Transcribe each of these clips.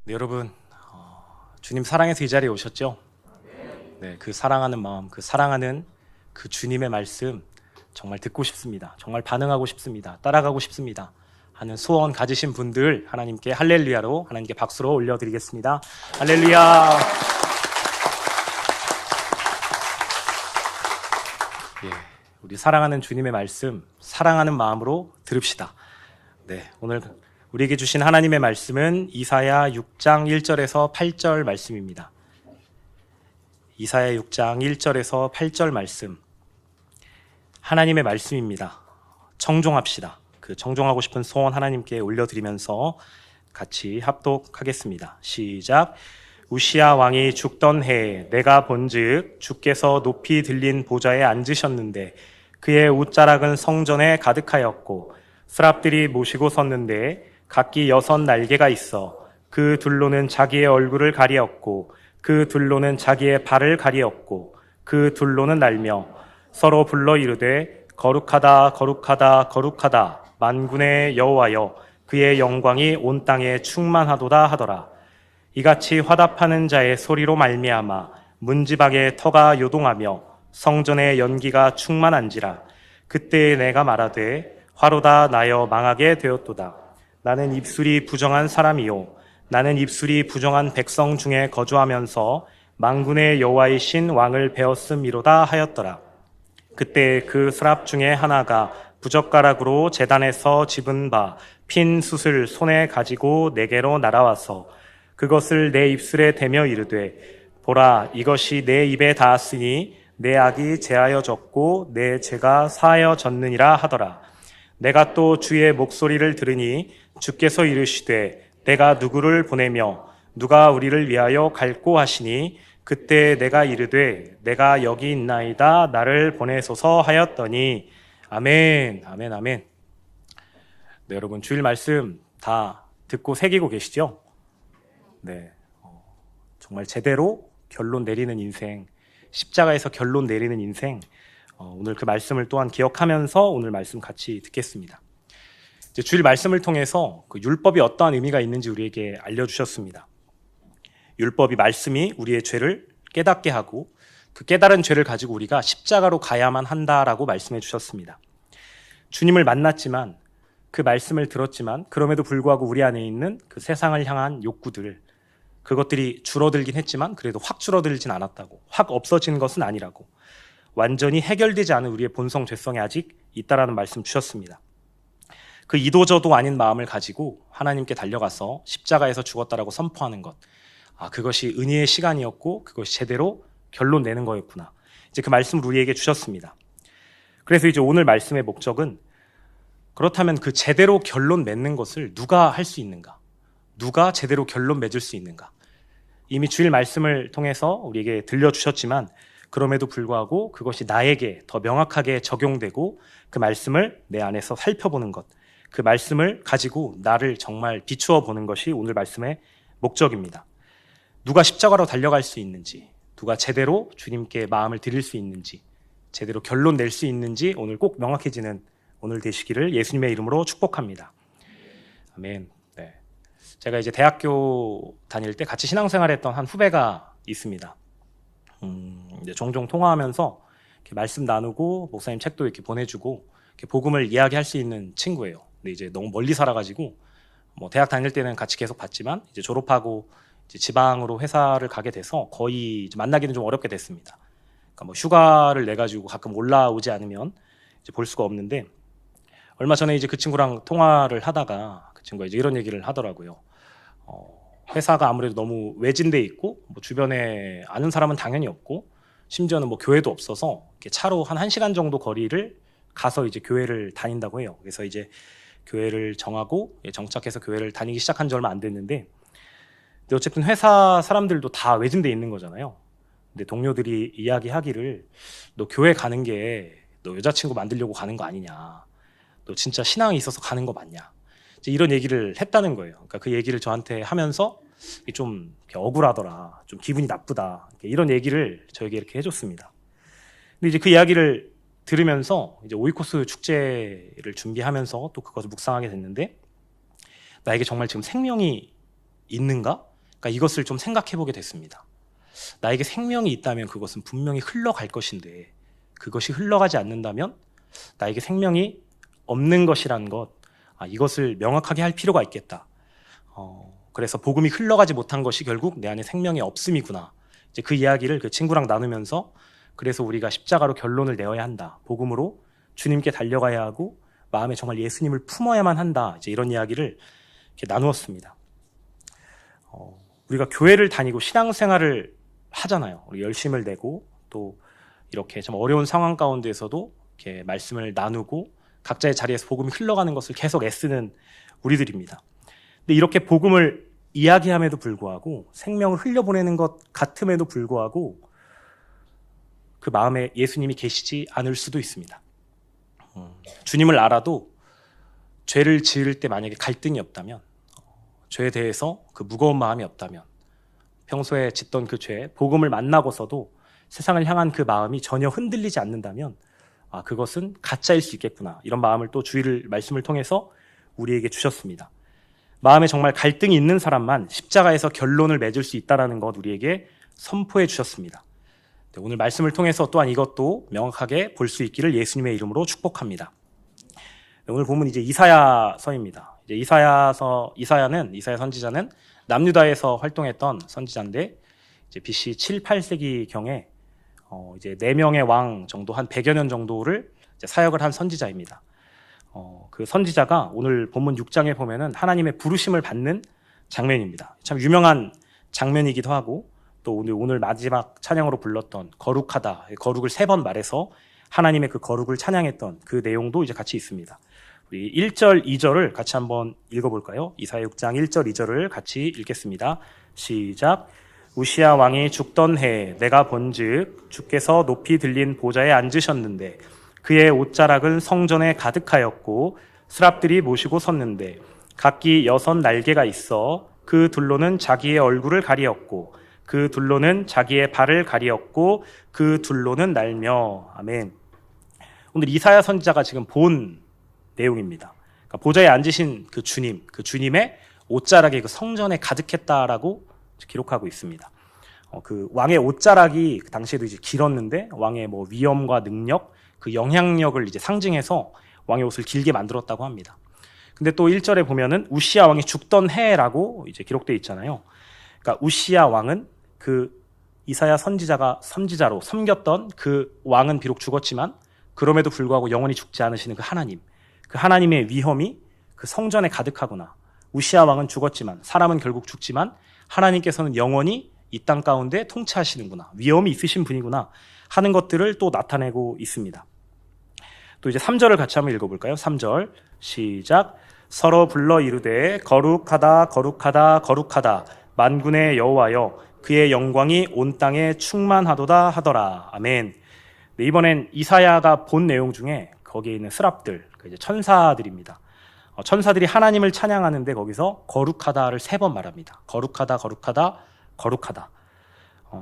네, 여러분, 주님 사랑해서 이 자리에 오셨죠? 네, 그 사랑하는 마음, 그 사랑하는 그 주님의 말씀 정말 듣고 싶습니다. 정말 반응하고 싶습니다. 따라가고 싶습니다. 하는 소원 가지신 분들 하나님께 할렐루야로 하나님께 박수로 올려드리겠습니다. 할렐루야. 예, 우리 사랑하는 주님의 말씀 사랑하는 마음으로 들읍시다. 네, 오늘 우리에게 주신 하나님의 말씀은 이사야 6장 1절에서 8절 말씀입니다. 이사야 6장 1절에서 8절 말씀, 하나님의 말씀입니다. 청종합시다. 그 청종하고 싶은 소원 하나님께 올려드리면서 같이 합독하겠습니다. 시작. 우시야 왕이 죽던 해에 내가 본즉 주께서 높이 들린 보좌에 앉으셨는데 그의 옷자락은 성전에 가득하였고 스랍들이 모시고 섰는데 각기 6 날개가 있어 그 둘로는 자기의 얼굴을 가리었고 그 둘로는 자기의 발을 가리었고 그 둘로는 날며 서로 불러 이르되 거룩하다 거룩하다 거룩하다 만군의 여호와여 그의 영광이 온 땅에 충만하도다 하더라. 이같이 화답하는 자의 소리로 말미암아 문지방의 터가 요동하며 성전의 연기가 충만한지라. 그때 내가 말하되 화로다 나여 망하게 되었도다. 나는 입술이 부정한 사람이요 나는 입술이 부정한 백성 중에 거주하면서 만군의 여호와이신 왕을 배웠음이로다 하였더라. 그때 그 스랍 중에 하나가 부젓가락으로 제단에서 집은 바 핀 숯을 손에 가지고 내게로 날아와서 그것을 내 입술에 대며 이르되 보라 이것이 내 입에 닿았으니 내 악이 제하여졌고 내 죄가 사하여졌느니라 하더라. 내가 또 주의 목소리를 들으니 주께서 이르시되 내가 누구를 보내며 누가 우리를 위하여 갈꼬 하시니 그때 내가 이르되 내가 여기 있나이다 나를 보내소서 하였더니 아멘 아멘 아멘. 네, 여러분 주일 말씀 다 듣고 새기고 계시죠? 네, 정말 제대로 결론 내리는 인생, 십자가에서 결론 내리는 인생, 오늘 그 말씀을 또한 기억하면서 오늘 말씀 같이 듣겠습니다. 이제 주일 말씀을 통해서 그 율법이 어떠한 의미가 있는지 우리에게 알려주셨습니다. 율법이 말씀이 우리의 죄를 깨닫게 하고 그 깨달은 죄를 가지고 우리가 십자가로 가야만 한다라고 말씀해 주셨습니다. 주님을 만났지만 그 말씀을 들었지만 그럼에도 불구하고 우리 안에 있는 그 세상을 향한 욕구들, 그것들이 줄어들긴 했지만 그래도 확 줄어들진 않았다고, 확 없어지는 것은 아니라고, 완전히 해결되지 않은 우리의 본성 죄성이 아직 있다라는 말씀 주셨습니다. 그 이도저도 아닌 마음을 가지고 하나님께 달려가서 십자가에서 죽었다라고 선포하는 것, 그것이 은혜의 시간이었고 그것이 제대로 결론 내는 거였구나. 이제 그 말씀을 우리에게 주셨습니다. 그래서 이제 오늘 말씀의 목적은 그렇다면 그 제대로 결론 맺는 것을 누가 할 수 있는가? 누가 제대로 결론 맺을 수 있는가? 이미 주일 말씀을 통해서 우리에게 들려주셨지만 그럼에도 불구하고 그것이 나에게 더 명확하게 적용되고 그 말씀을 내 안에서 살펴보는 것, 그 말씀을 가지고 나를 정말 비추어 보는 것이 오늘 말씀의 목적입니다. 누가 십자가로 달려갈 수 있는지, 누가 제대로 주님께 마음을 드릴 수 있는지, 제대로 결론 낼 수 있는지 오늘 꼭 명확해지는 오늘 되시기를 예수님의 이름으로 축복합니다. 아멘. 네. 제가 이제 대학교 다닐 때 같이 신앙생활했던 한 후배가 있습니다. 이제 종종 통화하면서 이렇게 말씀 나누고 목사님 책도 이렇게 보내주고 이렇게 복음을 이야기할 수 있는 친구예요. 근데 이제 너무 멀리 살아가지고 뭐 대학 다닐 때는 같이 계속 봤지만 이제 졸업하고 이제 지방으로 회사를 가게 돼서 거의 이제 만나기는 좀 어렵게 됐습니다. 그러니까 뭐 휴가를 내 가지고 가끔 올라오지 않으면 이제 볼 수가 없는데 얼마 전에 이제 그 친구랑 통화를 하다가 그 친구가 이제 이런 얘기를 하더라고요. 회사가 아무래도 너무 외진데 있고 뭐 주변에 아는 사람은 당연히 없고 심지어는 뭐 교회도 없어서 이렇게 차로 한 1시간 정도 거리를 가서 이제 교회를 다닌다고 해요. 그래서 이제 교회를 정하고 정착해서 교회를 다니기 시작한 지 얼마 안 됐는데 근데 어쨌든 회사 사람들도 다 외진데 있는 거잖아요. 근데 동료들이 이야기하기를 너 교회 가는 게 너 여자친구 만들려고 가는 거 아니냐, 너 진짜 신앙이 있어서 가는 거 맞냐, 이제 이런 얘기를 했다는 거예요. 그러니까 그 얘기를 저한테 하면서 좀 억울하더라, 좀 기분이 나쁘다, 이런 얘기를 저에게 이렇게 해줬습니다. 근데 이제 그 이야기를 들으면서 이제 오이코스 축제를 준비하면서 또 그것을 묵상하게 됐는데 나에게 정말 지금 생명이 있는가? 그러니까 이것을 좀 생각해 보게 됐습니다. 나에게 생명이 있다면 그것은 분명히 흘러갈 것인데 그것이 흘러가지 않는다면 나에게 생명이 없는 것이라는 것, 이것을 명확하게 할 필요가 있겠다. 그래서 복음이 흘러가지 못한 것이 결국 내 안에 생명이 없음이구나. 이제 그 이야기를 그 친구랑 나누면서 그래서 우리가 십자가로 결론을 내어야 한다. 복음으로 주님께 달려가야 하고 마음에 정말 예수님을 품어야만 한다. 이제 이런 이야기를 이렇게 나누었습니다. 우리가 교회를 다니고 신앙생활을 하잖아요. 우리 열심을 내고 또 이렇게 좀 어려운 상황 가운데에서도 이렇게 말씀을 나누고 각자의 자리에서 복음이 흘러가는 것을 계속 애쓰는 우리들입니다. 근데 이렇게 복음을 이야기함에도 불구하고 생명을 흘려보내는 것 같음에도 불구하고 그 마음에 예수님이 계시지 않을 수도 있습니다. 주님을 알아도 죄를 지을 때 만약에 갈등이 없다면, 죄에 대해서 그 무거운 마음이 없다면, 평소에 짓던 그 죄, 복음을 만나고서도 세상을 향한 그 마음이 전혀 흔들리지 않는다면 그것은 가짜일 수 있겠구나. 이런 마음을 또 주일 말씀을 통해서 우리에게 주셨습니다. 마음에 정말 갈등이 있는 사람만 십자가에서 결론을 맺을 수 있다는 것 우리에게 선포해 주셨습니다. 오늘 말씀을 통해서 또한 이것도 명확하게 볼 수 있기를 예수님의 이름으로 축복합니다. 오늘 본문 이제 이사야서입니다. 이제 이사야 선지자는 남유다에서 활동했던 선지자인데 이제 BC 7, 8세기 경에 이제 4명의 왕 정도 한 100여 년 정도를 이제 사역을 한 선지자입니다. 그 선지자가 오늘 본문 6장에 보면은 하나님의 부르심을 받는 장면입니다. 참 유명한 장면이기도 하고 또 오늘 마지막 찬양으로 불렀던 거룩하다, 거룩을 3번 말해서 하나님의 그 거룩을 찬양했던 그 내용도 이제 같이 있습니다. 우리 1절, 2절을 같이 한번 읽어볼까요? 이사야 6장 1절, 2절을 같이 읽겠습니다. 시작. 우시야 왕이 죽던 해에 내가 본즉 주께서 높이 들린 보좌에 앉으셨는데 그의 옷자락은 성전에 가득하였고 스랍들이 모시고 섰는데 각기 6 날개가 있어 그 둘로는 자기의 얼굴을 가리었고 그 둘로는 자기의 발을 가리었고 그 둘로는 날며. 아멘. 오늘 이사야 선지자가 지금 본 내용입니다. 그러니까 보좌에 앉으신 그 주님의 옷자락이 그 성전에 가득했다라고 기록하고 있습니다. 그 왕의 옷자락이 그 당시에도 이제 길었는데 왕의 뭐 위엄과 능력, 그 영향력을 이제 상징해서 왕의 옷을 길게 만들었다고 합니다. 근데 또 1절에 보면은 우시야 왕이 죽던 해라고 이제 기록되어 있잖아요. 그러니까 우시야 왕은 그 이사야 선지자가 선지자로 섬겼던 그 왕은 비록 죽었지만 그럼에도 불구하고 영원히 죽지 않으시는 그 하나님의 위엄이 그 성전에 가득하구나. 우시야 왕은 죽었지만 사람은 결국 죽지만 하나님께서는 영원히 이 땅 가운데 통치하시는구나. 위엄이 있으신 분이구나 하는 것들을 또 나타내고 있습니다. 또 이제 3절을 같이 한번 읽어볼까요? 3절 시작. 서로 불러 이르되 거룩하다 거룩하다 거룩하다 만군의 여호와여 그의 영광이 온 땅에 충만하도다 하더라. 아멘. 네, 이번엔 이사야가 본 내용 중에 거기에 있는 스랍들, 이제 천사들입니다. 천사들이 하나님을 찬양하는데 거기서 거룩하다를 3번 말합니다. 거룩하다 거룩하다 거룩하다.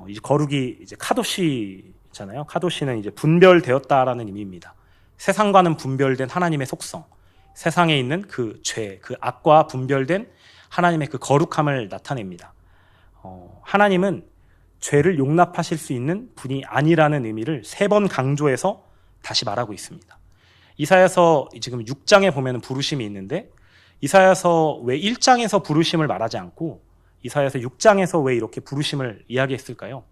이제 거룩이 이제 카도시잖아요. 카도시는 이제 분별되었다라는 의미입니다. 세상과는 분별된 하나님의 속성, 세상에 있는 그 죄, 그 악과 분별된 하나님의 그 거룩함을 나타냅니다. 하나님은 죄를 용납하실 수 있는 분이 아니라는 의미를 3번 강조해서 다시 말하고 있습니다. 이사야서 지금 6장에 보면 부르심이 있는데 이사야서 왜 1장에서 부르심을 말하지 않고 이사야서 6장에서 왜 이렇게 부르심을 이야기했을까요?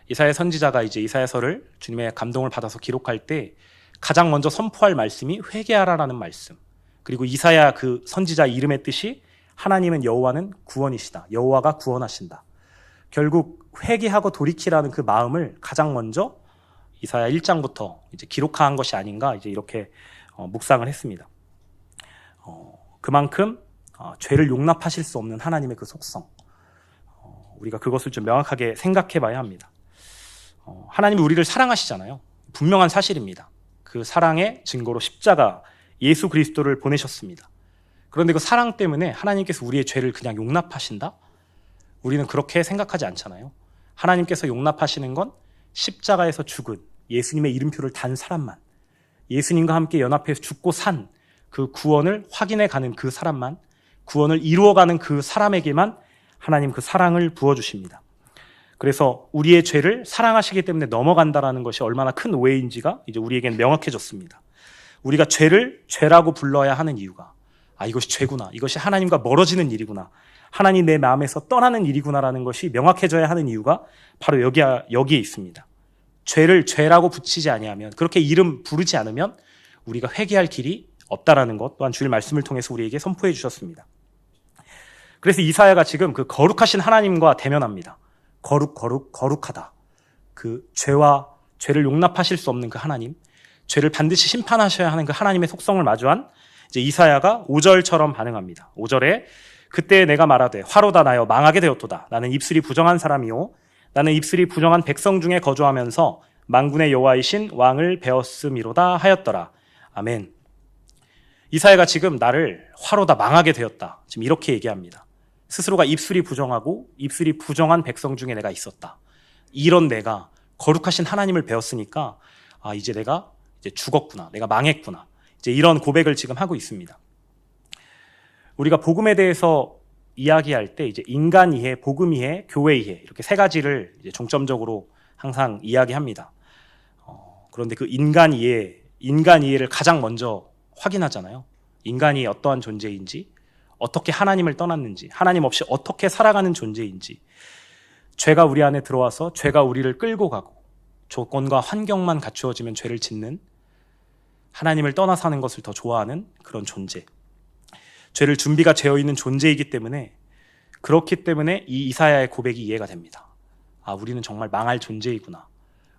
이사야 선지자가 이제 이사야서를 주님의 감동을 받아서 기록할 때 가장 먼저 선포할 말씀이 회개하라라는 말씀. 그리고 이사야 그 선지자 이름의 뜻이 하나님은 여호와는 구원이시다. 여호와가 구원하신다. 결국 회개하고 돌이키라는 그 마음을 가장 먼저 이사야 1장부터 이제 기록한 것이 아닌가 이제 이렇게 묵상을 했습니다. 그만큼 죄를 용납하실 수 없는 하나님의 그 속성, 우리가 그것을 좀 명확하게 생각해 봐야 합니다. 하나님이 우리를 사랑하시잖아요. 분명한 사실입니다. 그 사랑의 증거로 십자가 예수 그리스도를 보내셨습니다. 그런데 그 사랑 때문에 하나님께서 우리의 죄를 그냥 용납하신다? 우리는 그렇게 생각하지 않잖아요. 하나님께서 용납하시는 건 십자가에서 죽은 예수님의 이름표를 단 사람만, 예수님과 함께 연합해서 죽고 산 그 구원을 확인해 가는 그 사람만, 구원을 이루어가는 그 사람에게만 하나님 그 사랑을 부어주십니다. 그래서 우리의 죄를 사랑하시기 때문에 넘어간다라는 것이 얼마나 큰 오해인지가 이제 우리에겐 명확해졌습니다. 우리가 죄를 죄라고 불러야 하는 이유가 이것이 죄구나. 이것이 하나님과 멀어지는 일이구나. 하나님 내 마음에서 떠나는 일이구나라는 것이 명확해져야 하는 이유가 바로 여기에 있습니다. 죄를 죄라고 붙이지 아니하면, 그렇게 이름 부르지 않으면 우리가 회개할 길이 없다라는 것 또한 주일 말씀을 통해서 우리에게 선포해 주셨습니다. 그래서 이사야가 지금 그 거룩하신 하나님과 대면합니다. 거룩하다. 그 죄를 용납하실 수 없는 그 하나님, 죄를 반드시 심판하셔야 하는 그 하나님의 속성을 마주한 이제 이사야가 5절처럼 반응합니다. 5절에 그때 내가 말하되 화로다 나여 망하게 되었도다. 나는 입술이 부정한 사람이요 나는 입술이 부정한 백성 중에 거주하면서 만군의 여호와이신 왕을 배웠음이로다 하였더라. 아멘. 이사야가 지금 나를 화로다 망하게 되었다. 지금 이렇게 얘기합니다. 스스로가 입술이 부정하고 입술이 부정한 백성 중에 내가 있었다. 이런 내가 거룩하신 하나님을 배웠으니까 이제 내가 이제 죽었구나. 내가 망했구나. 이제 이런 고백을 지금 하고 있습니다. 우리가 복음에 대해서 이야기할 때 이제 인간 이해, 복음 이해, 교회 이해 이렇게 세 가지를 이제 중점적으로 항상 이야기합니다. 그런데 그 인간 이해를 가장 먼저 확인하잖아요. 인간이 어떠한 존재인지, 어떻게 하나님을 떠났는지, 하나님 없이 어떻게 살아가는 존재인지, 죄가 우리 안에 들어와서 죄가 우리를 끌고 가고 조건과 환경만 갖추어지면 죄를 짓는, 하나님을 떠나 사는 것을 더 좋아하는 그런 존재, 죄를 준비가 되어 있는 존재이기 때문에, 그렇기 때문에 이 이사야의 고백이 이해가 됩니다. 우리는 정말 망할 존재이구나.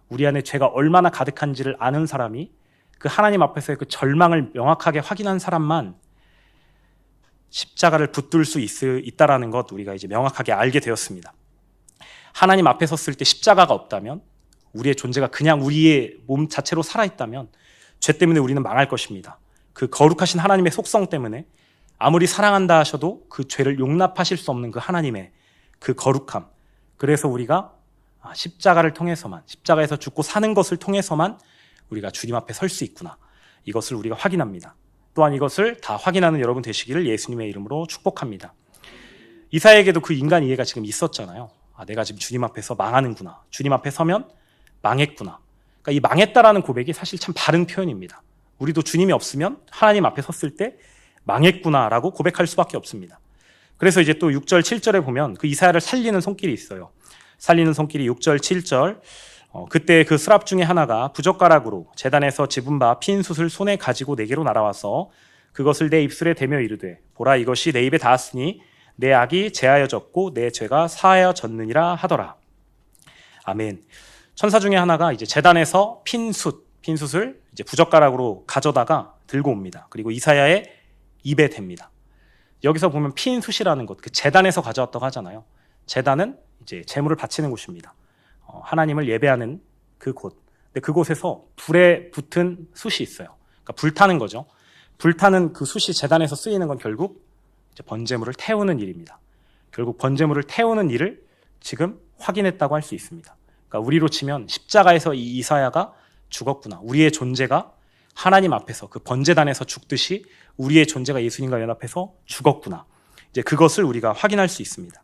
우리 안에 죄가 얼마나 가득한지를 아는 사람이, 그 하나님 앞에서의 그 절망을 명확하게 확인한 사람만 십자가를 붙들 수 있다라는 것 우리가 이제 명확하게 알게 되었습니다. 하나님 앞에 섰을 때 십자가가 없다면, 우리의 존재가 그냥 우리의 몸 자체로 살아있다면 죄 때문에 우리는 망할 것입니다. 그 거룩하신 하나님의 속성 때문에 아무리 사랑한다 하셔도 그 죄를 용납하실 수 없는 그 하나님의 그 거룩함, 그래서 우리가 십자가를 통해서만, 십자가에서 죽고 사는 것을 통해서만 우리가 주님 앞에 설 수 있구나. 이것을 우리가 확인합니다. 또한 이것을 다 확인하는 여러분 되시기를 예수님의 이름으로 축복합니다. 이사야에게도 그 인간 이해가 지금 있었잖아요. 내가 지금 주님 앞에서 망하는구나. 주님 앞에 서면 망했구나. 그러니까 이 망했다라는 고백이 사실 참 바른 표현입니다. 우리도 주님이 없으면 하나님 앞에 섰을 때 망했구나라고 고백할 수밖에 없습니다. 그래서 이제 또 6절, 7절에 보면 그 이사야를 살리는 손길이 있어요. 살리는 손길이 6절, 7절. 그때 그 스랍 중에 하나가 부젓가락으로 제단에서 집은 바 핀 숯을 손에 가지고 내게로 날아와서 그것을 내 입술에 대며 이르되 보라 이것이 내 입에 닿았으니 내 악이 제하여졌고 내 죄가 사하여졌느니라 하더라. 아멘. 천사 중에 하나가 이제 제단에서 핀 숯을 이제 부젓가락으로 가져다가 들고 옵니다. 그리고 이사야의 입에 댑니다. 여기서 보면 핀 숯이라는 것, 그 제단에서 가져왔다고 하잖아요. 제단은 이제 제물을 바치는 곳입니다. 하나님을 예배하는 그 곳. 근데 그곳에서 불에 붙은 숯이 있어요. 그러니까 불타는 거죠. 불타는 그 숯이 제단에서 쓰이는 건 결국 이제 번제물을 태우는 일입니다. 결국 번제물을 태우는 일을 지금 확인했다고 할 수 있습니다. 그러니까 우리로 치면 십자가에서 이 이사야가 죽었구나. 우리의 존재가 하나님 앞에서 그 번제단에서 죽듯이 우리의 존재가 예수님과 연합해서 죽었구나. 이제 그것을 우리가 확인할 수 있습니다.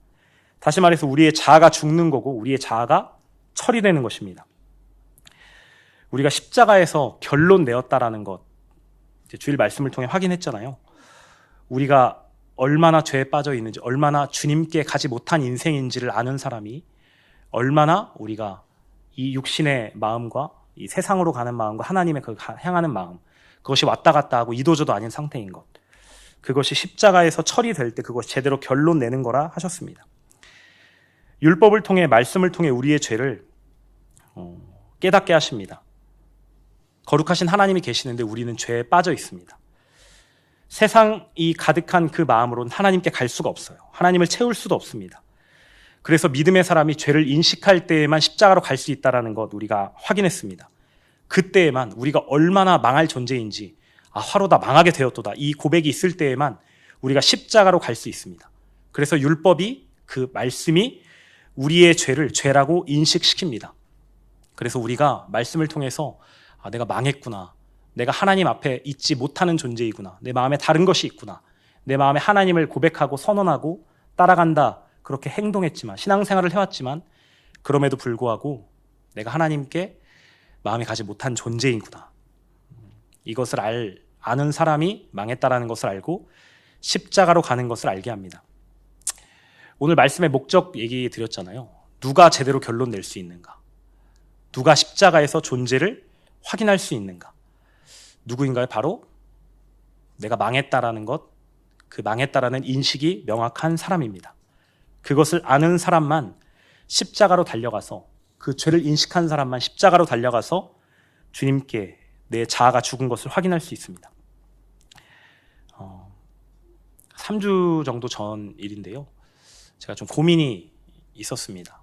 다시 말해서 우리의 자아가 죽는 거고 우리의 자아가 처리되는 것입니다. 우리가 십자가에서 결론 내었다라는 것, 이제 주일 말씀을 통해 확인했잖아요. 우리가 얼마나 죄에 빠져 있는지, 얼마나 주님께 가지 못한 인생인지를 아는 사람이 얼마나 우리가 이 육신의 마음과 이 세상으로 가는 마음과 하나님의 그 향하는 마음, 그것이 왔다 갔다 하고 이도저도 아닌 상태인 것, 그것이 십자가에서 처리될 때 그것이 제대로 결론 내는 거라 하셨습니다. 율법을 통해, 말씀을 통해 우리의 죄를 깨닫게 하십니다. 거룩하신 하나님이 계시는데 우리는 죄에 빠져 있습니다. 세상이 가득한 그 마음으로는 하나님께 갈 수가 없어요. 하나님을 채울 수도 없습니다. 그래서 믿음의 사람이 죄를 인식할 때에만 십자가로 갈 수 있다는 것 우리가 확인했습니다. 그때에만 우리가 얼마나 망할 존재인지, 화로다 망하게 되었도다, 이 고백이 있을 때에만 우리가 십자가로 갈 수 있습니다. 그래서 율법이, 그 말씀이 우리의 죄를 죄라고 인식시킵니다. 그래서 우리가 말씀을 통해서 내가 망했구나, 내가 하나님 앞에 있지 못하는 존재이구나, 내 마음에 다른 것이 있구나, 내 마음에 하나님을 고백하고 선언하고 따라간다, 그렇게 행동했지만, 신앙생활을 해왔지만 그럼에도 불구하고 내가 하나님께 마음이 가지 못한 존재이구나. 이것을 아는 사람이 망했다라는 것을 알고 십자가로 가는 것을 알게 합니다. 오늘 말씀의 목적 얘기 드렸잖아요. 누가 제대로 결론 낼 수 있는가? 누가 십자가에서 존재를 확인할 수 있는가? 누구인가요? 바로 내가 망했다라는 것, 그 망했다라는 인식이 명확한 사람입니다. 그것을 아는 사람만 십자가로 달려가서, 그 죄를 인식한 사람만 십자가로 달려가서 주님께 내 자아가 죽은 것을 확인할 수 있습니다. 3주 정도 전 일인데요. 제가 좀 고민이 있었습니다.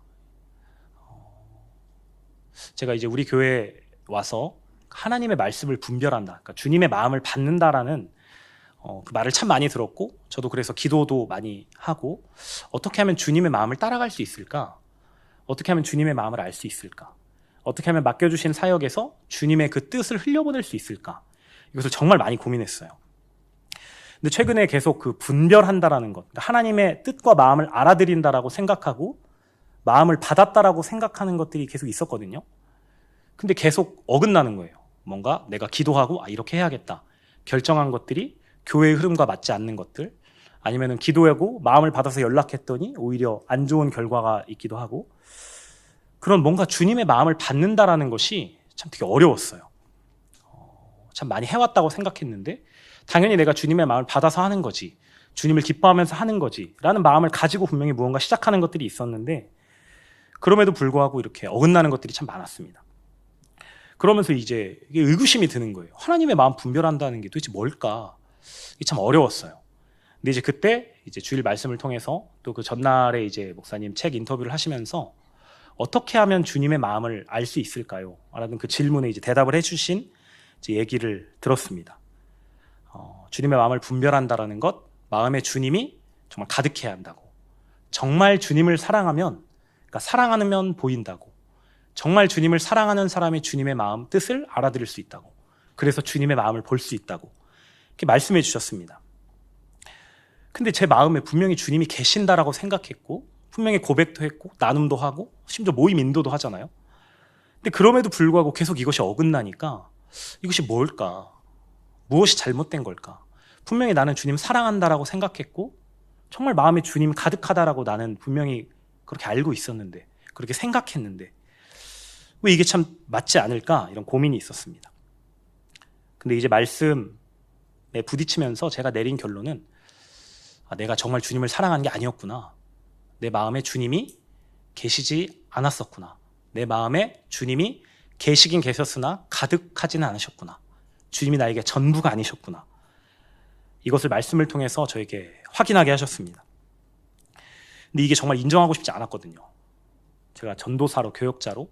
제가 이제 우리 교회에 와서 하나님의 말씀을 분별한다, 그러니까 주님의 마음을 받는다라는 그 말을 참 많이 들었고, 저도 그래서 기도도 많이 하고, 어떻게 하면 주님의 마음을 따라갈 수 있을까? 어떻게 하면 주님의 마음을 알 수 있을까? 어떻게 하면 맡겨주신 사역에서 주님의 그 뜻을 흘려보낼 수 있을까? 이것을 정말 많이 고민했어요. 근데 최근에 계속 그 분별한다라는 것, 그러니까 하나님의 뜻과 마음을 알아들인다라고 생각하고 마음을 받았다라고 생각하는 것들이 계속 있었거든요. 근데 계속 어긋나는 거예요. 뭔가 내가 기도하고 이렇게 해야겠다 결정한 것들이 교회의 흐름과 맞지 않는 것들, 아니면은 기도하고 마음을 받아서 연락했더니 오히려 안 좋은 결과가 있기도 하고, 그런 뭔가 주님의 마음을 받는다라는 것이 참 되게 어려웠어요. 참 많이 해왔다고 생각했는데, 당연히 내가 주님의 마음을 받아서 하는 거지, 주님을 기뻐하면서 하는 거지 라는 마음을 가지고 분명히 무언가 시작하는 것들이 있었는데, 그럼에도 불구하고 이렇게 어긋나는 것들이 참 많았습니다. 그러면서 이제 이게 의구심이 드는 거예요. 하나님의 마음 분별한다는 게 도대체 뭘까? 이게 참 어려웠어요. 근데 이제 그때 이제 주일 말씀을 통해서, 또 그 전날에 이제 목사님 책 인터뷰를 하시면서 어떻게 하면 주님의 마음을 알 수 있을까요? 라는 그 질문에 이제 대답을 해주신 이제 얘기를 들었습니다. 주님의 마음을 분별한다라는 것, 마음에 주님이 정말 가득해야 한다고. 정말 주님을 사랑하면, 그러니까 사랑하면 보인다고. 정말 주님을 사랑하는 사람이 주님의 마음 뜻을 알아들을 수 있다고. 그래서 주님의 마음을 볼 수 있다고 이렇게 말씀해 주셨습니다. 근데 제 마음에 분명히 주님이 계신다라고 생각했고, 분명히 고백도 했고, 나눔도 하고, 심지어 모임 인도도 하잖아요. 근데 그럼에도 불구하고 계속 이것이 어긋나니까 이것이 뭘까? 무엇이 잘못된 걸까? 분명히 나는 주님 사랑한다라고 생각했고, 정말 마음에 주님 가득하다라고 나는 분명히 그렇게 알고 있었는데, 그렇게 생각했는데 왜 이게 참 맞지 않을까? 이런 고민이 있었습니다. 근데 이제 말씀에 부딪히면서 제가 내린 결론은, 내가 정말 주님을 사랑하는 게 아니었구나. 내 마음에 주님이 계시지 않았었구나. 내 마음에 주님이 계시긴 계셨으나 가득하지는 않으셨구나. 주님이 나에게 전부가 아니셨구나. 이것을 말씀을 통해서 저에게 확인하게 하셨습니다. 근데 이게 정말 인정하고 싶지 않았거든요. 제가 전도사로, 교역자로,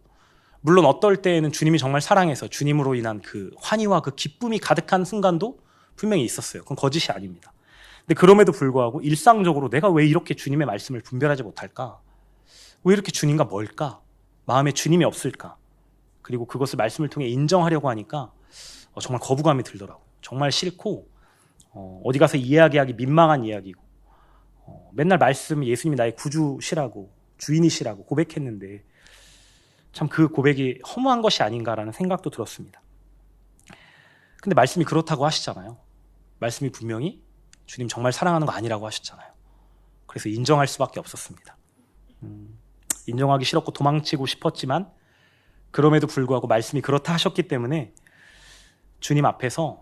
물론 어떨 때에는 주님이 정말 사랑해서 주님으로 인한 그 환희와 그 기쁨이 가득한 순간도 분명히 있었어요. 그건 거짓이 아닙니다. 근데 그럼에도 불구하고 일상적으로 내가 왜 이렇게 주님의 말씀을 분별하지 못할까? 왜 이렇게 주님과 멀까? 마음에 주님이 없을까? 그리고 그것을 말씀을 통해 인정하려고 하니까 정말 거부감이 들더라고요. 정말 싫고, 어디 가서 이야기하기 민망한 이야기고, 맨날 말씀 예수님이 나의 구주시라고, 주인이시라고 고백했는데 참 그 고백이 허무한 것이 아닌가라는 생각도 들었습니다. 근데 말씀이 그렇다고 하시잖아요. 말씀이 분명히 주님 정말 사랑하는 거 아니라고 하셨잖아요. 그래서 인정할 수밖에 없었습니다. 인정하기 싫었고 도망치고 싶었지만, 그럼에도 불구하고 말씀이 그렇다 하셨기 때문에 주님 앞에서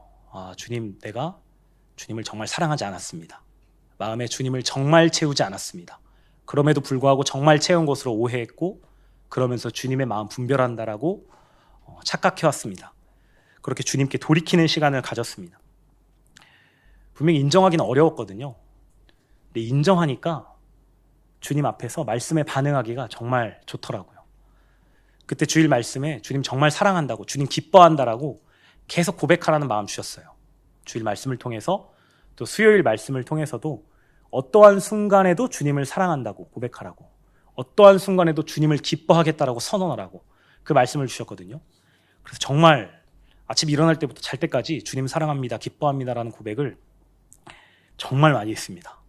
주님, 내가 주님을 정말 사랑하지 않았습니다. 마음에 주님을 정말 채우지 않았습니다. 그럼에도 불구하고 정말 채운 것으로 오해했고, 그러면서 주님의 마음 분별한다라고 착각해왔습니다. 그렇게 주님께 돌이키는 시간을 가졌습니다. 분명히 인정하기는 어려웠거든요. 근데 인정하니까 주님 앞에서 말씀에 반응하기가 정말 좋더라고요. 그때 주일 말씀에 주님 정말 사랑한다고, 주님 기뻐한다라고 계속 고백하라는 마음 주셨어요. 주일 말씀을 통해서, 또 수요일 말씀을 통해서도 어떠한 순간에도 주님을 사랑한다고 고백하라고, 어떠한 순간에도 주님을 기뻐하겠다라고 선언하라고 그 말씀을 주셨거든요. 그래서 정말 아침 일어날 때부터 잘 때까지 주님 사랑합니다, 기뻐합니다라는 고백을 정말 많이 했습니다.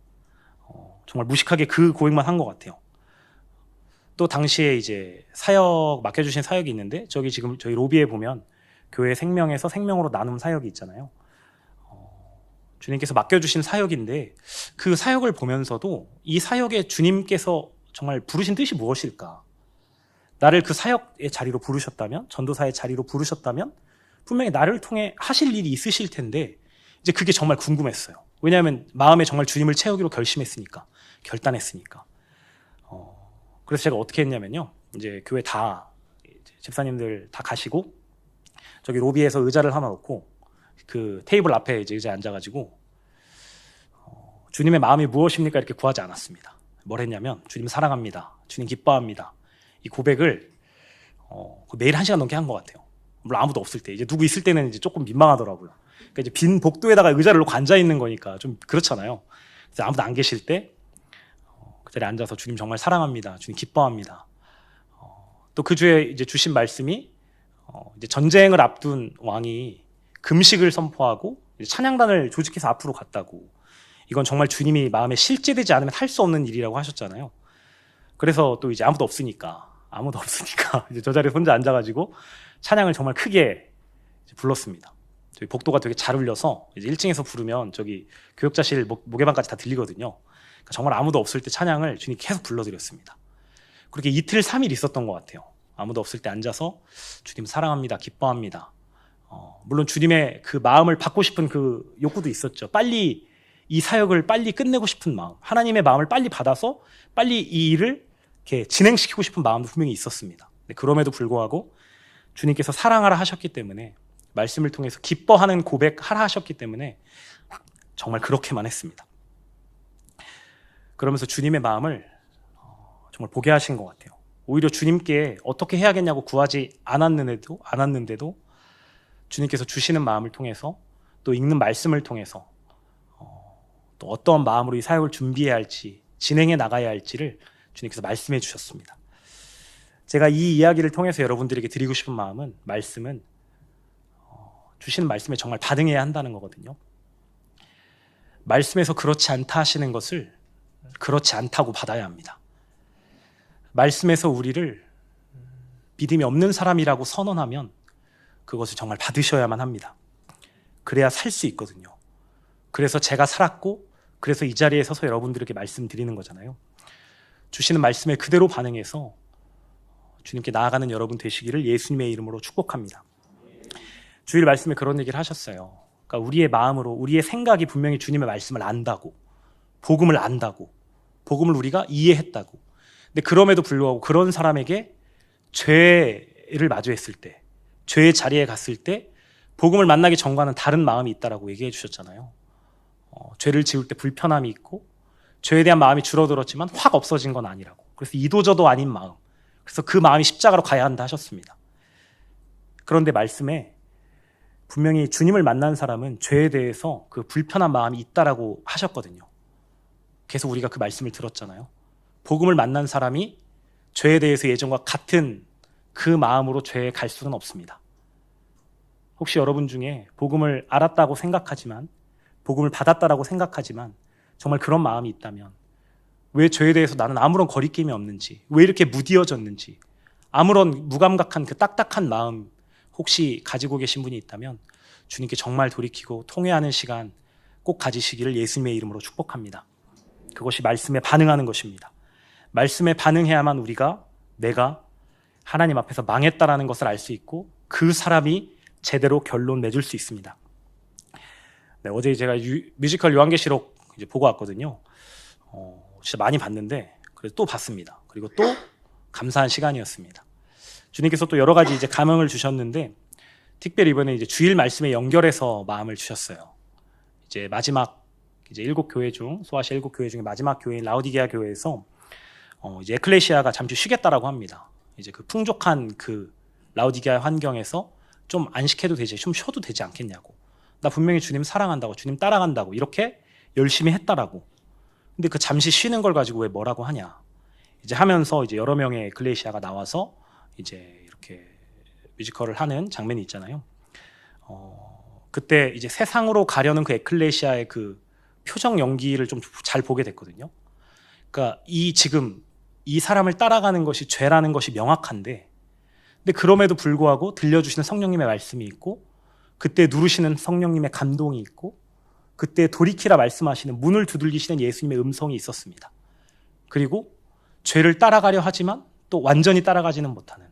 정말 무식하게 그 고백만 한 것 같아요. 또 당시에 이제 사역 맡겨주신 사역이 있는데 저기 지금 저희 로비에 보면 교회 생명에서 생명으로 나눔 사역이 있잖아요. 주님께서 맡겨주신 사역인데 그 사역을 보면서도 이 사역에 주님께서 정말 부르신 뜻이 무엇일까? 나를 그 사역의 자리로 부르셨다면, 전도사의 자리로 부르셨다면 분명히 나를 통해 하실 일이 있으실 텐데 이제 그게 정말 궁금했어요. 왜냐하면 마음에 정말 주님을 채우기로 결심했으니까, 결단했으니까. 그래서 제가 어떻게 했냐면요. 이제 교회 다 집사님들 다 가시고 저기 로비에서 의자를 하나 놓고 그 테이블 앞에 이제 의자에 앉아가지고 주님의 마음이 무엇입니까? 이렇게 구하지 않았습니다. 뭘 했냐면 주님 사랑합니다. 주님 기뻐합니다. 이 고백을 매일 1시간 넘게 한 것 같아요. 물론 아무도 없을 때. 이제 누구 있을 때는 이제 조금 민망하더라고요. 그러니까 이제 빈 복도에다가 의자를 놓고 앉아 있는 거니까 좀 그렇잖아요. 그래서 아무도 안 계실 때 그 자리에 앉아서 주님 정말 사랑합니다. 주님 기뻐합니다. 또 그 주에 이제 주신 말씀이 이제 전쟁을 앞둔 왕이 금식을 선포하고 이제 찬양단을 조직해서 앞으로 갔다고. 이건 정말 주님이 마음에 실제되지 않으면 할 수 없는 일이라고 하셨잖아요. 그래서 또 이제 아무도 없으니까 이제 저 자리에 혼자 앉아가지고 찬양을 정말 크게 불렀습니다. 저희 복도가 되게 잘 울려서 이제 1층에서 부르면 저기 교육자실 모개방까지 다 들리거든요. 그러니까 정말 아무도 없을 때 찬양을 주님 계속 불러드렸습니다. 그렇게 이틀 3일 있었던 것 같아요. 아무도 없을 때 앉아서 주님 사랑합니다, 기뻐합니다. 물론 주님의 그 마음을 받고 싶은 그 욕구도 있었죠. 빨리 이 사역을 빨리 끝내고 싶은 마음, 하나님의 마음을 빨리 받아서 빨리 이 일을 이렇게 진행시키고 싶은 마음도 분명히 있었습니다. 그럼에도 불구하고 주님께서 사랑하라 하셨기 때문에 말씀을 통해서 기뻐하는 고백하라 하셨기 때문에 정말 그렇게만 했습니다. 그러면서 주님의 마음을 정말 보게 하신 것 같아요. 오히려 주님께 어떻게 해야겠냐고 구하지 않았는데도 주님께서 주시는 마음을 통해서 또 읽는 말씀을 통해서 또 어떤 마음으로 이 사역을 준비해야 할지 진행해 나가야 할지를 주님께서 말씀해 주셨습니다. 제가 이 이야기를 통해서 여러분들에게 드리고 싶은 마음은 말씀은 주시는 말씀에 정말 반응해야 한다는 거거든요. 말씀에서 그렇지 않다 하시는 것을 그렇지 않다고 받아야 합니다. 말씀에서 우리를 믿음이 없는 사람이라고 선언하면 그것을 정말 받으셔야만 합니다. 그래야 살 수 있거든요. 그래서 제가 살았고 그래서 이 자리에 서서 여러분들에게 말씀드리는 거잖아요. 주시는 말씀에 그대로 반응해서 주님께 나아가는 여러분 되시기를 예수님의 이름으로 축복합니다. 주일 말씀에 그런 얘기를 하셨어요. 그러니까 우리의 마음으로 우리의 생각이 분명히 주님의 말씀을 안다고, 복음을 안다고, 복음을 우리가 이해했다고. 근데 그럼에도 불구하고 그런 사람에게 죄를 마주했을 때, 죄의 자리에 갔을 때 복음을 만나기 전과는 다른 마음이 있다라고 얘기해 주셨잖아요. 죄를 지을 때 불편함이 있고 죄에 대한 마음이 줄어들었지만 확 없어진 건 아니라고. 그래서 이도저도 아닌 마음. 그래서 그 마음이 십자가로 가야 한다 하셨습니다. 그런데 말씀에 분명히 주님을 만난 사람은 죄에 대해서 그 불편한 마음이 있다라고 하셨거든요. 계속 우리가 그 말씀을 들었잖아요. 복음을 만난 사람이 죄에 대해서 예전과 같은 그 마음으로 죄에 갈 수는 없습니다. 혹시 여러분 중에 복음을 알았다고 생각하지만, 복음을 받았다라고 생각하지만 정말 그런 마음이 있다면 왜 죄에 대해서 나는 아무런 거리낌이 없는지, 왜 이렇게 무디어졌는지, 아무런 무감각한 그 딱딱한 마음 혹시 가지고 계신 분이 있다면 주님께 정말 돌이키고 통회하는 시간 꼭 가지시기를 예수님의 이름으로 축복합니다. 그것이 말씀에 반응하는 것입니다. 말씀에 반응해야만 내가 하나님 앞에서 망했다라는 것을 알 수 있고 그 사람이 제대로 결론 맺을 수 있습니다. 네, 어제 제가 뮤지컬 요한계시록 이제 보고 왔거든요. 진짜 많이 봤는데 그래서 또 봤습니다. 그리고 또 감사한 시간이었습니다. 주님께서 또 여러 가지 이제 감흥을 주셨는데 특별히 이번에 이제 주일 말씀에 연결해서 마음을 주셨어요. 이제 마지막 이제 7교회 중 소아시아 7교회 중에 마지막 교회인 라오디게아 교회에서 이제 에클레시아가 잠시 쉬겠다라고 합니다. 이제 그 풍족한 그 라오디게아 환경에서 좀 안식해도 되지, 좀 쉬어도 되지 않겠냐고. 나 분명히 주님 사랑한다고, 주님 따라간다고 이렇게 열심히 했다라고. 근데 그 잠시 쉬는 걸 가지고 왜 뭐라고 하냐. 이제 하면서 이제 여러 명의 에클레시아가 나와서 이제 이렇게 뮤지컬을 하는 장면이 있잖아요. 그때 이제 세상으로 가려는 그 에클레시아의 그 표정 연기를 좀 잘 보게 됐거든요. 그러니까 지금 이 사람을 따라가는 것이 죄라는 것이 명확한데, 근데 그럼에도 불구하고 들려주시는 성령님의 말씀이 있고, 그때 누르시는 성령님의 감동이 있고, 그때 돌이키라 말씀하시는, 문을 두들기시는 예수님의 음성이 있었습니다. 그리고 죄를 따라가려 하지만 또 완전히 따라가지는 못하는,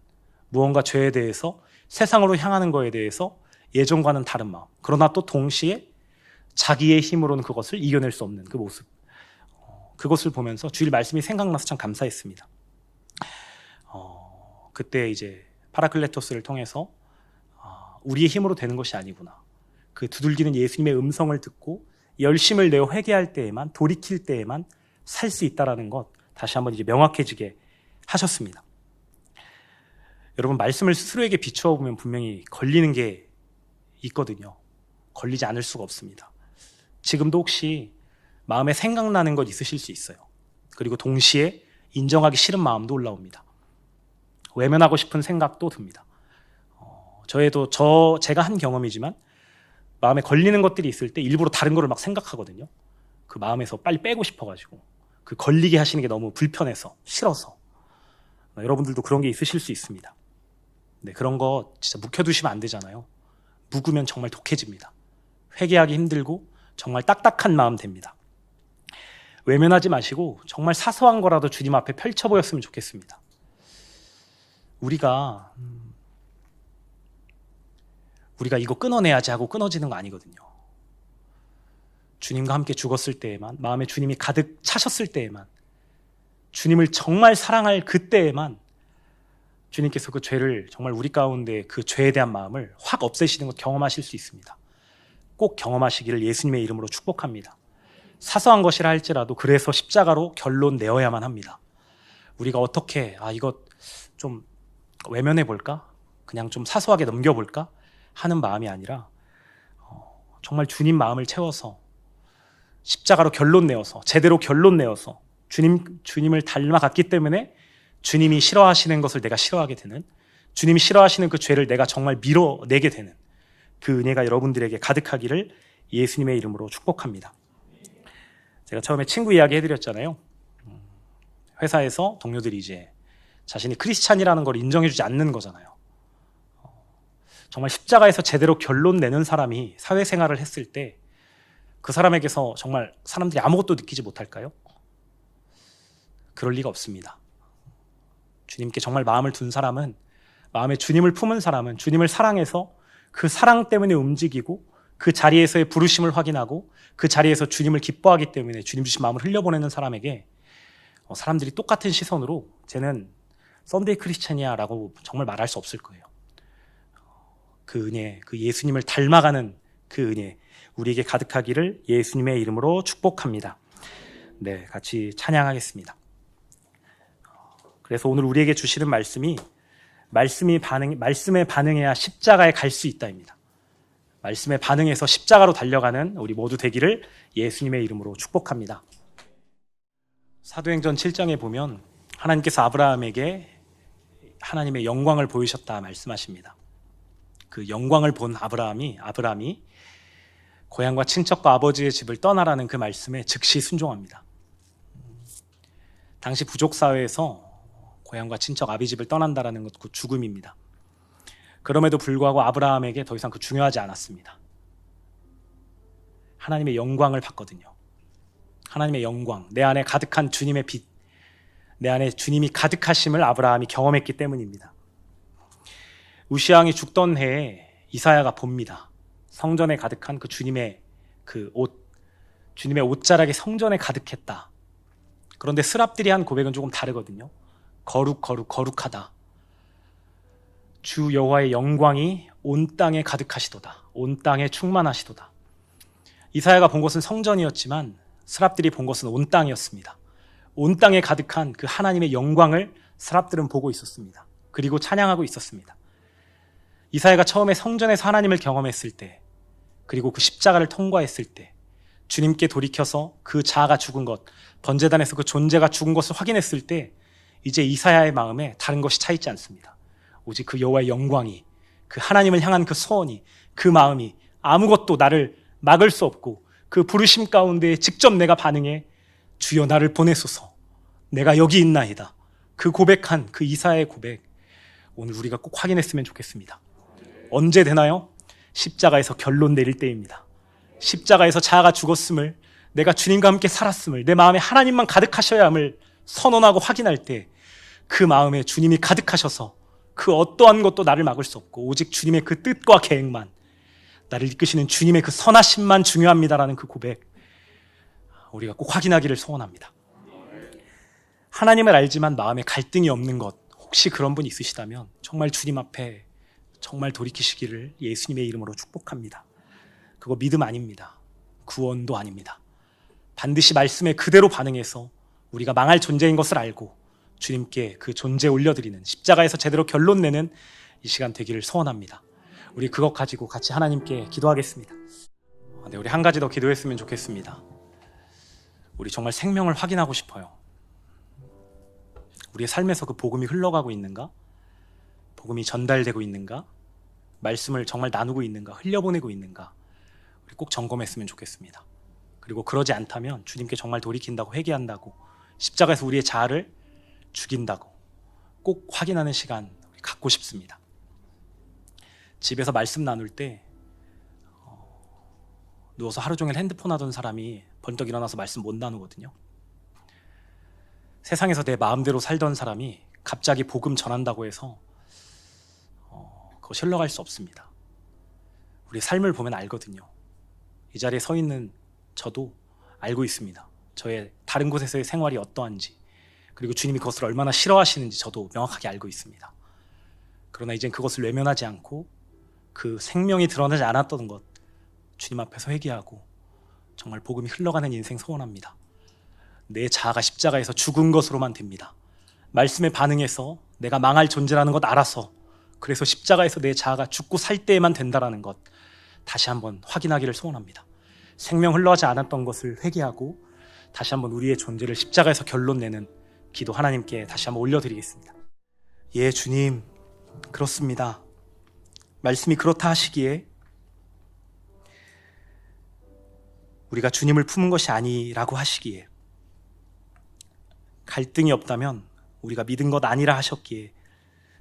무언가 죄에 대해서, 세상으로 향하는 거에 대해서 예전과는 다른 마음, 그러나 또 동시에 자기의 힘으로는 그것을 이겨낼 수 없는 그 모습, 그것을 보면서 주일 말씀이 생각나서 참 감사했습니다. 그때 이제 파라클레토스를 통해서 우리의 힘으로 되는 것이 아니구나, 그 두들기는 예수님의 음성을 듣고 열심을 내어 회개할 때에만, 돌이킬 때에만 살 수 있다라는 것, 다시 한번 이제 명확해지게 하셨습니다. 여러분, 말씀을 스스로에게 비추어 보면 분명히 걸리는 게 있거든요. 걸리지 않을 수가 없습니다. 지금도 혹시 마음에 생각나는 것 있으실 수 있어요. 그리고 동시에 인정하기 싫은 마음도 올라옵니다. 외면하고 싶은 생각도 듭니다. 제가 한 경험이지만 마음에 걸리는 것들이 있을 때 일부러 다른 거를 막 생각하거든요. 그 마음에서 빨리 빼고 싶어가지고, 그 걸리게 하시는 게 너무 불편해서, 싫어서. 여러분들도 그런 게 있으실 수 있습니다. 네, 그런 거 진짜 묵혀두시면 안 되잖아요. 묵으면 정말 독해집니다. 회개하기 힘들고 정말 딱딱한 마음 됩니다. 외면하지 마시고 정말 사소한 거라도 주님 앞에 펼쳐 보였으면 좋겠습니다. 우리가 이거 끊어내야지 하고 끊어지는 거 아니거든요. 주님과 함께 죽었을 때에만, 마음에 주님이 가득 차셨을 때에만, 주님을 정말 사랑할 그때에만 주님께서 그 죄를, 정말 우리 가운데 그 죄에 대한 마음을 확 없애시는 것 경험하실 수 있습니다. 꼭 경험하시기를 예수님의 이름으로 축복합니다. 사소한 것이라 할지라도 그래서 십자가로 결론 내어야만 합니다. 우리가 어떻게 이거 좀 외면해 볼까? 그냥 좀 사소하게 넘겨볼까? 하는 마음이 아니라 정말 주님 마음을 채워서 십자가로 결론 내어서, 제대로 결론 내어서 주님을 닮아갔기 때문에 주님이 싫어하시는 것을 내가 싫어하게 되는, 주님이 싫어하시는 그 죄를 내가 정말 밀어내게 되는 그 은혜가 여러분들에게 가득하기를 예수님의 이름으로 축복합니다. 제가 처음에 친구 이야기 해드렸잖아요. 회사에서 동료들이 이제 자신이 크리스찬이라는 걸 인정해주지 않는 거잖아요. 정말 십자가에서 제대로 결론 내는 사람이 사회생활을 했을 때 그 사람에게서 정말 사람들이 아무것도 느끼지 못할까요? 그럴 리가 없습니다. 주님께 정말 마음을 둔 사람은, 마음에 주님을 품은 사람은 주님을 사랑해서 그 사랑 때문에 움직이고, 그 자리에서의 부르심을 확인하고 그 자리에서 주님을 기뻐하기 때문에 주님 주신 마음을 흘려보내는 사람에게 사람들이 똑같은 시선으로 쟤는 썬데이 크리스찬이야 라고 정말 말할 수 없을 거예요. 그 은혜, 그 예수님을 닮아가는 그 은혜 우리에게 가득하기를 예수님의 이름으로 축복합니다. 네, 같이 찬양하겠습니다. 그래서 오늘 우리에게 주시는 말씀이, 말씀에 반응해야 십자가에 갈 수 있다입니다. 말씀에 반응해서 십자가로 달려가는 우리 모두 되기를 예수님의 이름으로 축복합니다. 사도행전 7장에 보면 하나님께서 아브라함에게 하나님의 영광을 보이셨다 말씀하십니다. 그 영광을 본 아브라함이 고향과 친척과 아버지의 집을 떠나라는 그 말씀에 즉시 순종합니다. 당시 부족 사회에서 고향과 친척, 아비 집을 떠난다라는 것, 그 죽음입니다. 그럼에도 불구하고 아브라함에게 더 이상 그 중요하지 않았습니다. 하나님의 영광을 봤거든요. 하나님의 영광, 내 안에 가득한 주님의 빛, 내 안에 주님이 가득하심을 아브라함이 경험했기 때문입니다. 우시왕이 죽던 해에 이사야가 봅니다. 성전에 가득한 그 주님의 그 옷, 주님의 옷자락이 성전에 가득했다. 그런데 스랍들이 한 고백은 조금 다르거든요. 거룩하다. 주 여호와의 영광이 온 땅에 가득하시도다. 온 땅에 충만하시도다. 이사야가 본 것은 성전이었지만 스랍들이 본 것은 온 땅이었습니다. 온 땅에 가득한 그 하나님의 영광을 스랍들은 보고 있었습니다. 그리고 찬양하고 있었습니다. 이사야가 처음에 성전에서 하나님을 경험했을 때, 그리고 그 십자가를 통과했을 때, 주님께 돌이켜서 그 자아가 죽은 것, 번제단에서 그 존재가 죽은 것을 확인했을 때, 이제 이사야의 마음에 다른 것이 차 있지 않습니다. 오직 그 여호와의 영광이, 그 하나님을 향한 그 소원이, 그 마음이 아무것도 나를 막을 수 없고, 그 부르심 가운데 직접 내가 반응해 주여 나를 보내소서 내가 여기 있나이다. 그 고백한 그 이사야의 고백, 오늘 우리가 꼭 확인했으면 좋겠습니다. 언제 되나요? 십자가에서 결론 내릴 때입니다. 십자가에서 자아가 죽었음을, 내가 주님과 함께 살았음을, 내 마음에 하나님만 가득하셔야 함을 선언하고 확인할 때, 그 마음에 주님이 가득하셔서 그 어떠한 것도 나를 막을 수 없고 오직 주님의 그 뜻과 계획만, 나를 이끄시는 주님의 그 선하심만 중요합니다라는 그 고백, 우리가 꼭 확인하기를 소원합니다. 하나님을 알지만 마음에 갈등이 없는 것, 혹시 그런 분 있으시다면 정말 주님 앞에 정말 돌이키시기를 예수님의 이름으로 축복합니다. 그거 믿음 아닙니다. 구원도 아닙니다. 반드시 말씀에 그대로 반응해서 우리가 망할 존재인 것을 알고 주님께 그 존재 올려드리는, 십자가에서 제대로 결론 내는 이 시간 되기를 소원합니다. 우리 그것 가지고 같이 하나님께 기도하겠습니다. 네, 우리 한 가지 더 기도했으면 좋겠습니다. 우리 정말 생명을 확인하고 싶어요. 우리의 삶에서 그 복음이 흘러가고 있는가? 복음이 전달되고 있는가? 말씀을 정말 나누고 있는가? 흘려보내고 있는가? 우리 꼭 점검했으면 좋겠습니다. 그리고 그러지 않다면 주님께 정말 돌이킨다고, 회개한다고, 십자가에서 우리의 자아를 죽인다고 꼭 확인하는 시간 우리 갖고 싶습니다. 집에서 말씀 나눌 때 누워서 하루 종일 핸드폰 하던 사람이 번쩍 일어나서 말씀 못 나누거든요. 세상에서 내 마음대로 살던 사람이 갑자기 복음 전한다고 해서 그거 흘러갈 수 없습니다. 우리 삶을 보면 알거든요. 이 자리에 서 있는 저도 알고 있습니다. 저의 다른 곳에서의 생활이 어떠한지, 그리고 주님이 그것을 얼마나 싫어하시는지 저도 명확하게 알고 있습니다. 그러나 이젠 그것을 외면하지 않고 그 생명이 드러나지 않았던 것, 주님 앞에서 회개하고 정말 복음이 흘러가는 인생 소원합니다. 내 자아가 십자가에서 죽은 것으로만 됩니다. 말씀에 반응해서 내가 망할 존재라는 것 알아서, 그래서 십자가에서 내 자아가 죽고 살 때에만 된다라는 것 다시 한번 확인하기를 소원합니다. 생명 흘러가지 않았던 것을 회개하고 다시 한번 우리의 존재를 십자가에서 결론 내는 기도 하나님께 다시 한번 올려드리겠습니다. 예, 주님, 그렇습니다. 말씀이 그렇다 하시기에 우리가 주님을 품은 것이 아니라고 하시기에, 갈등이 없다면 우리가 믿은 것 아니라 하셨기에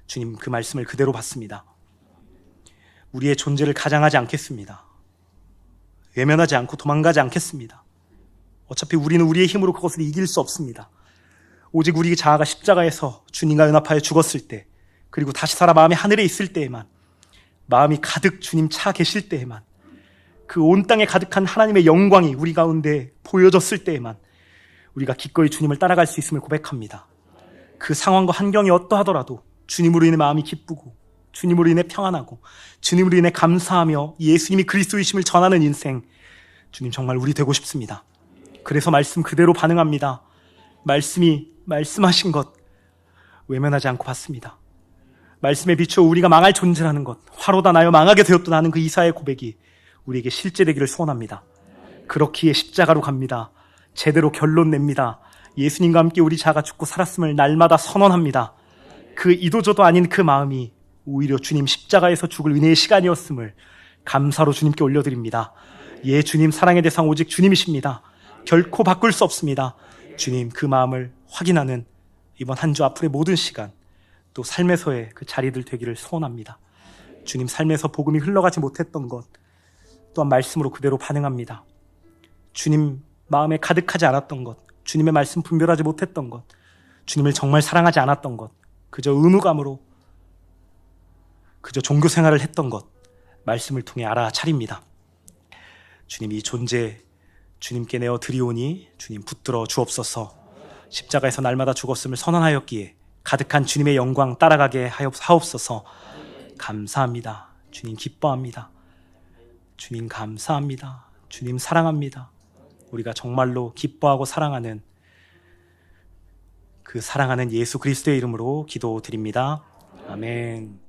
주님 그 말씀을 그대로 받습니다. 우리의 존재를 가장하지 않겠습니다. 외면하지 않고 도망가지 않겠습니다. 어차피 우리는 우리의 힘으로 그것을 이길 수 없습니다. 오직 우리 자아가 십자가에서 주님과 연합하여 죽었을 때, 그리고 다시 살아 마음이 하늘에 있을 때에만, 마음이 가득 주님 차 계실 때에만, 그 온 땅에 가득한 하나님의 영광이 우리 가운데 보여졌을 때에만 우리가 기꺼이 주님을 따라갈 수 있음을 고백합니다. 그 상황과 환경이 어떠하더라도 주님으로 인해 마음이 기쁘고, 주님으로 인해 평안하고, 주님으로 인해 감사하며 예수님이 그리스도이심을 전하는 인생, 주님 정말 우리 되고 싶습니다. 그래서 말씀 그대로 반응합니다. 말씀이 말씀하신 것 외면하지 않고 받습니다. 말씀에 비추어 우리가 망할 존재라는 것, 화로다 나여 망하게 되었다 하는 그 이사의 고백이 우리에게 실제되기를 소원합니다. 그렇기에 십자가로 갑니다. 제대로 결론 냅니다. 예수님과 함께 우리 자가 죽고 살았음을 날마다 선언합니다. 그 이도저도 아닌 그 마음이 오히려 주님 십자가에서 죽을 은혜의 시간이었음을 감사로 주님께 올려드립니다. 예, 주님 사랑의 대상 오직 주님이십니다. 결코 바꿀 수 없습니다. 주님 그 마음을 확인하는 이번 한 주 앞으로의 모든 시간, 또 삶에서의 그 자리들 되기를 소원합니다. 주님 삶에서 복음이 흘러가지 못했던 것 또한 말씀으로 그대로 반응합니다. 주님 마음에 가득하지 않았던 것, 주님의 말씀 분별하지 못했던 것, 주님을 정말 사랑하지 않았던 것, 그저 의무감으로 그저 종교 생활을 했던 것, 말씀을 통해 알아차립니다. 주님 이 존재 주님께 내어 드리오니 주님 붙들어 주옵소서. 십자가에서 날마다 죽었음을 선언하였기에 가득한 주님의 영광 따라가게 하옵소서. 감사합니다. 주님 기뻐합니다. 주님 감사합니다. 주님 사랑합니다. 우리가 정말로 기뻐하고 사랑하는 그 사랑하는 예수 그리스도의 이름으로 기도드립니다. 아멘.